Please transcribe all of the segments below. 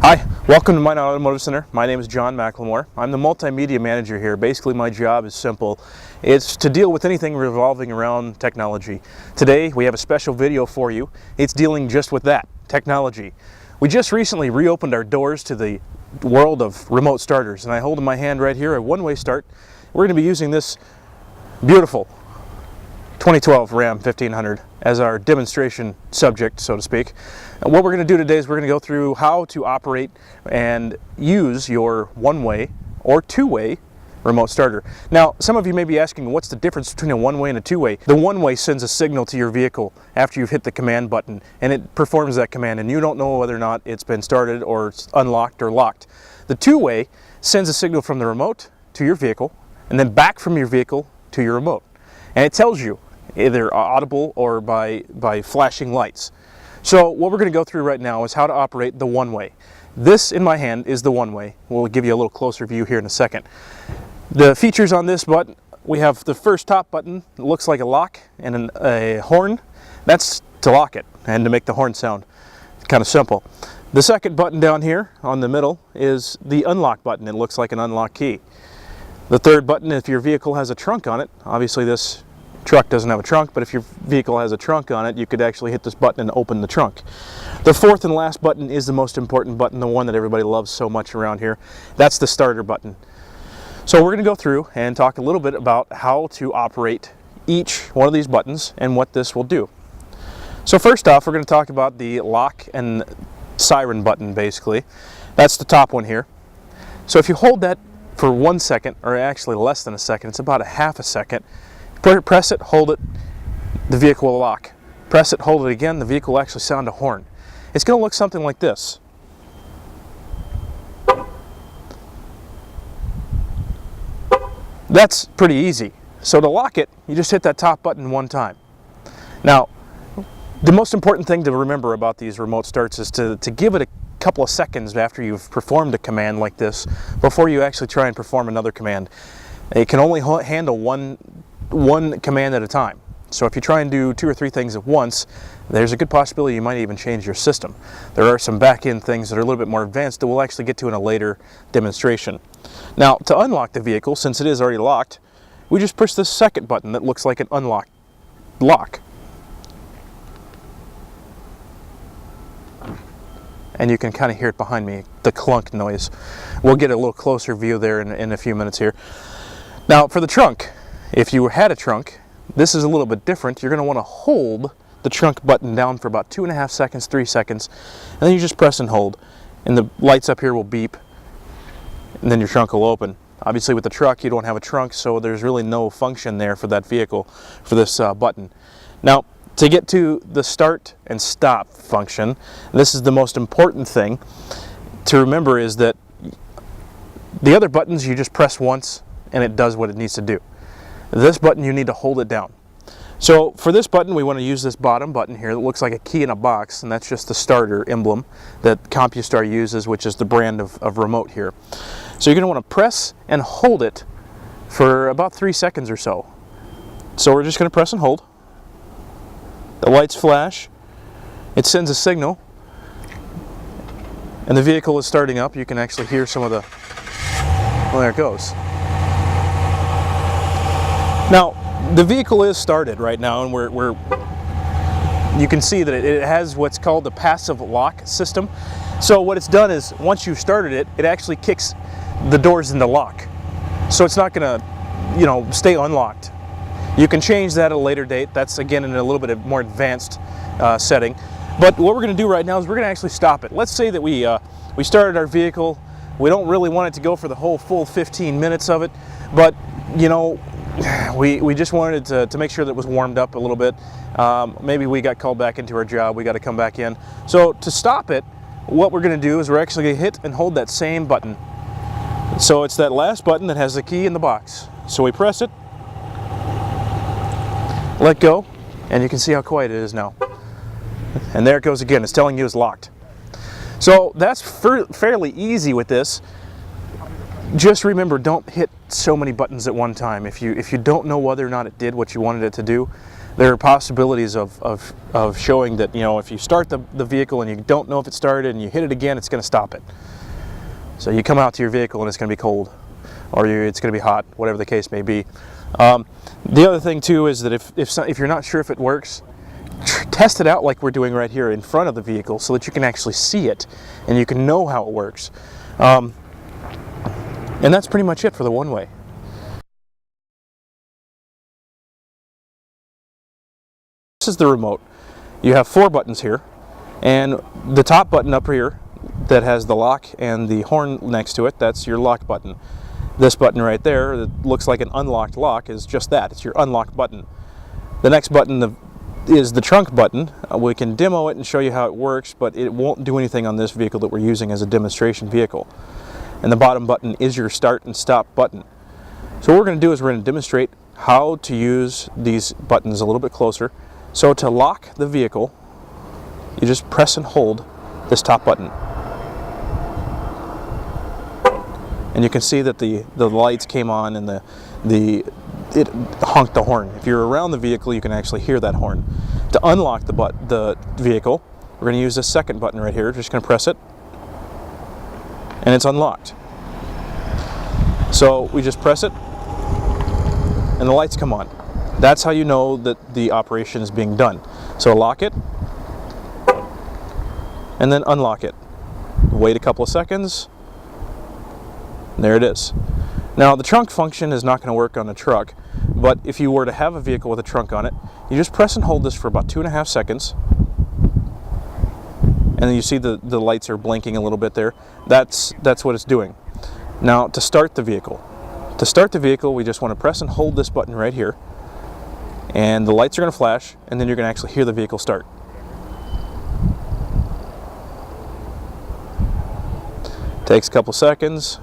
Hi, welcome to Minot Automotive Center. My name is John McLemore. I'm the multimedia manager here. Basically, my job is simple. It's to deal with anything revolving around technology. Today, we have a special video for you. It's dealing just with that, technology. We just recently reopened our doors to the world of remote starters, and I hold in my hand right here a one-way start. We're going to be using this beautiful 2012 Ram 1500 as our demonstration subject, so to speak. And what we're going to do today is we're going to go through how to operate and use your one-way or two-way remote starter. Now, some of you may be asking, what's the difference between a one-way and a two-way? The one-way sends a signal to your vehicle after you've hit the command button, and it performs that command, and you don't know whether or not it's been started or it's unlocked or locked. The two-way sends a signal from the remote to your vehicle, and then back from your vehicle to your remote. And it tells you, either audible or by flashing lights. So what we're going to go through right now is how to operate the one-way. This in my hand is the one-way. We'll give you a little closer view here in a second. The features on this button, we have the first top button. It looks like a lock and a horn. That's to lock it and to make the horn sound. Kind of simple. The second button down here on the middle is the unlock button. It looks like an unlock key. The third button, if your vehicle has a trunk on it, obviously this truck doesn't have a trunk, but if your vehicle has a trunk on it, you could actually hit this button and open the trunk. The fourth and last button is the most important button, the one that everybody loves so much around here. That's the starter button. So we're going to go through and talk a little bit about how to operate each one of these buttons and what this will do. So first off, we're going to talk about the lock and siren button, basically. That's the top one here. So if you hold that for 1 second, or actually less than a second, it's about a half a second, press it, hold it, the vehicle will lock. Press it, hold it again, the vehicle will actually sound a horn. It's going to look something like this. That's pretty easy. So to lock it, you just hit that top button one time. Now, the most important thing to remember about these remote starts is to give it a couple of seconds after you've performed a command like this before you actually try and perform another command. It can only handle one command at a time. So if you try and do 2 or 3 things at once, there's a good possibility you might even change your system. There are some back-end things that are a little bit more advanced that we'll actually get to in a later demonstration. Now, to unlock the vehicle, since it is already locked, we just push this second button that looks like an unlock lock. And you can kind of hear it behind me, the clunk noise. We'll get a little closer view there in a few minutes here. Now, for the trunk, if you had a trunk, this is a little bit different. You're going to want to hold the trunk button down for about 2.5 seconds, 3 seconds, and then you just press and hold. And the lights up here will beep, and then your trunk will open. Obviously with the truck, you don't have a trunk, so there's really no function there for that vehicle, for this button. Now, to get to the start and stop function, this is the most important thing to remember, is that the other buttons you just press once and it does what it needs to do. This button, you need to hold it down. So for this button, we want to use this bottom button here that looks like a key in a box, and that's just the starter emblem that CompuStar uses, which is the brand of remote here. So you're going to want to press and hold it for about 3 seconds or so. So we're just going to press and hold. The lights flash. It sends a signal. And the vehicle is starting up. You can actually hear some of the... Well, there it goes. Now, the vehicle is started right now, and you can see that it has what's called the passive lock system. So what it's done is, once you've started it, it actually kicks the doors into lock. So it's not going to, stay unlocked. You can change that at a later date. That's, again, in a little bit of more advanced setting. But what we're going to do right now is we're going to actually stop it. Let's say that we started our vehicle. We don't really want it to go for the whole full 15 minutes of it, but, we just wanted to make sure that it was warmed up a little bit. Maybe we got called back into our job. We got to come back in. So to stop it, what we're going to do is we're actually going to hit and hold that same button. So it's that last button that has the key in the box. So we press it, let go, and you can see how quiet it is now. And there it goes again. It's telling you it's locked. So that's fairly easy with this. Just remember, don't hit so many buttons at one time. If you don't know whether or not it did what you wanted it to do, there are possibilities of showing that, you know, if you start the vehicle and you don't know if it started and you hit it again, it's going to stop it. So you come out to your vehicle and it's going to be cold, or it's going to be hot, whatever the case may be. The other thing too is that if you're not sure if it works, test it out like we're doing right here in front of the vehicle so that you can actually see it and you can know how it works. And that's pretty much it for the one-way. This is the remote. You have 4 buttons here, and the top button up here that has the lock and the horn next to it, that's your lock button. This button right there that looks like an unlocked lock is just that. It's your unlock button. The next button is the trunk button. We can demo it and show you how it works, but it won't do anything on this vehicle that we're using as a demonstration vehicle. And the bottom button is your start and stop button. So what we're going to do is we're going to demonstrate how to use these buttons a little bit closer. So to lock the vehicle, you just press and hold this top button. And you can see that the lights came on and it honked the horn. If you're around the vehicle, you can actually hear that horn. To unlock the vehicle, we're going to use this second button right here. Just going to press it, and it's unlocked. So we just press it, and the lights come on. That's how you know that the operation is being done. So lock it, and then unlock it. Wait a couple of seconds. There it is. Now the trunk function is not going to work on a truck, but if you were to have a vehicle with a trunk on it, you just press and hold this for about 2.5 seconds, and then you see the lights are blinking a little bit there. That's what it's doing. Now to start the vehicle. To start the vehicle, we just want to press and hold this button right here, and the lights are going to flash, and then you're going to actually hear the vehicle start. Takes a couple seconds.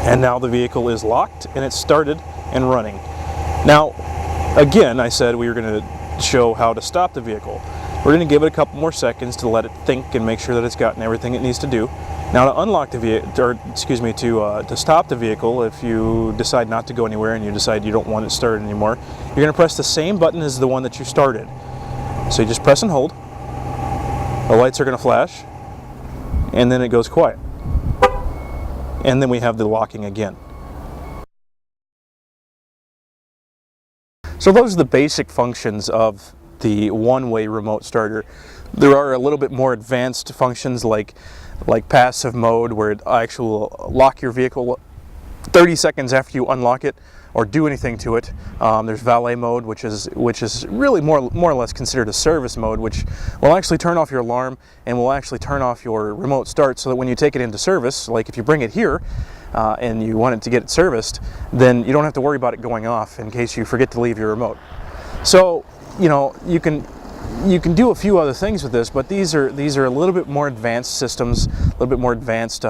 And now the vehicle is locked and it's started and running. Now, again, I said we were going to show how to stop the vehicle. We're going to give it a couple more seconds to let it think and make sure that it's gotten everything it needs to do. Now to unlock the vehicle, or excuse me, to stop the vehicle, if you decide not to go anywhere and you decide you don't want it started anymore, you're going to press the same button as the one that you started. So you just press and hold. The lights are going to flash, and then it goes quiet. And then we have the locking again. So those are the basic functions of the one-way remote starter. There are a little bit more advanced functions like passive mode, where it actually will lock your vehicle 30 seconds after you unlock it or do anything to it. There's valet mode, which is really more or less considered a service mode, which will actually turn off your alarm and will actually turn off your remote start, so that when you take it into service, like if you bring it here and you want it to get it serviced, then you don't have to worry about it going off in case you forget to leave your remote. So, you know, you can do a few other things with this, but these are a little bit more advanced systems, a little bit more advanced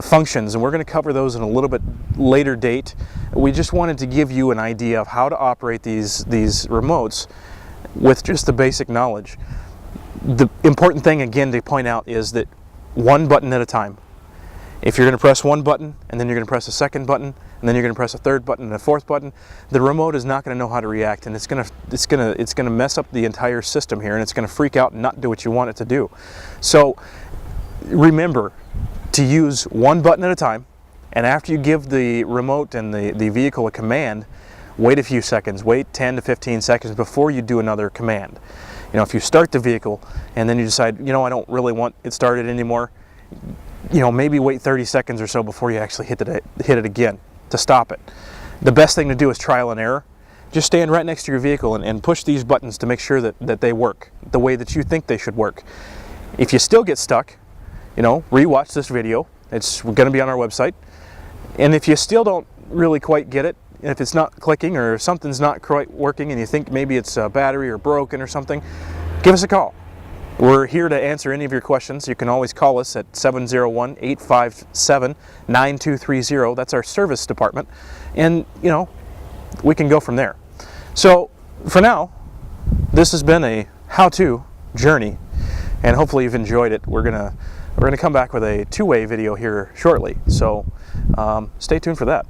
functions, and we're going to cover those in a little bit later date. We just wanted to give you an idea of how to operate these remotes with just the basic knowledge. The important thing, again, to point out is that one button at a time. If you're going to press one button, and then you're going to press a second button, and then you're going to press a third button and a fourth button, the remote is not going to know how to react, and it's going to mess up the entire system here, and it's going to freak out and not do what you want it to do. So remember to use one button at a time, and after you give the remote and the vehicle a command, wait a few seconds, wait 10 to 15 seconds before you do another command. You know, if you start the vehicle and then you decide, you know, I don't really want it started anymore, you know, maybe wait 30 seconds or so before you actually hit it again to stop it. The best thing to do is trial and error. Just stand right next to your vehicle and push these buttons to make sure that they work the way that you think they should work. If you still get stuck, you know, rewatch this video. It's going to be on our website. And if you still don't really quite get it, if it's not clicking or something's not quite working and you think maybe it's a battery or broken or something, give us a call. We're here to answer any of your questions. You can always call us at 701-857-9230. That's our service department. And, you know, we can go from there. So, for now, this has been a how-to journey, and hopefully you've enjoyed it. We're going to We're going to come back with a two-way video here shortly, so stay tuned for that.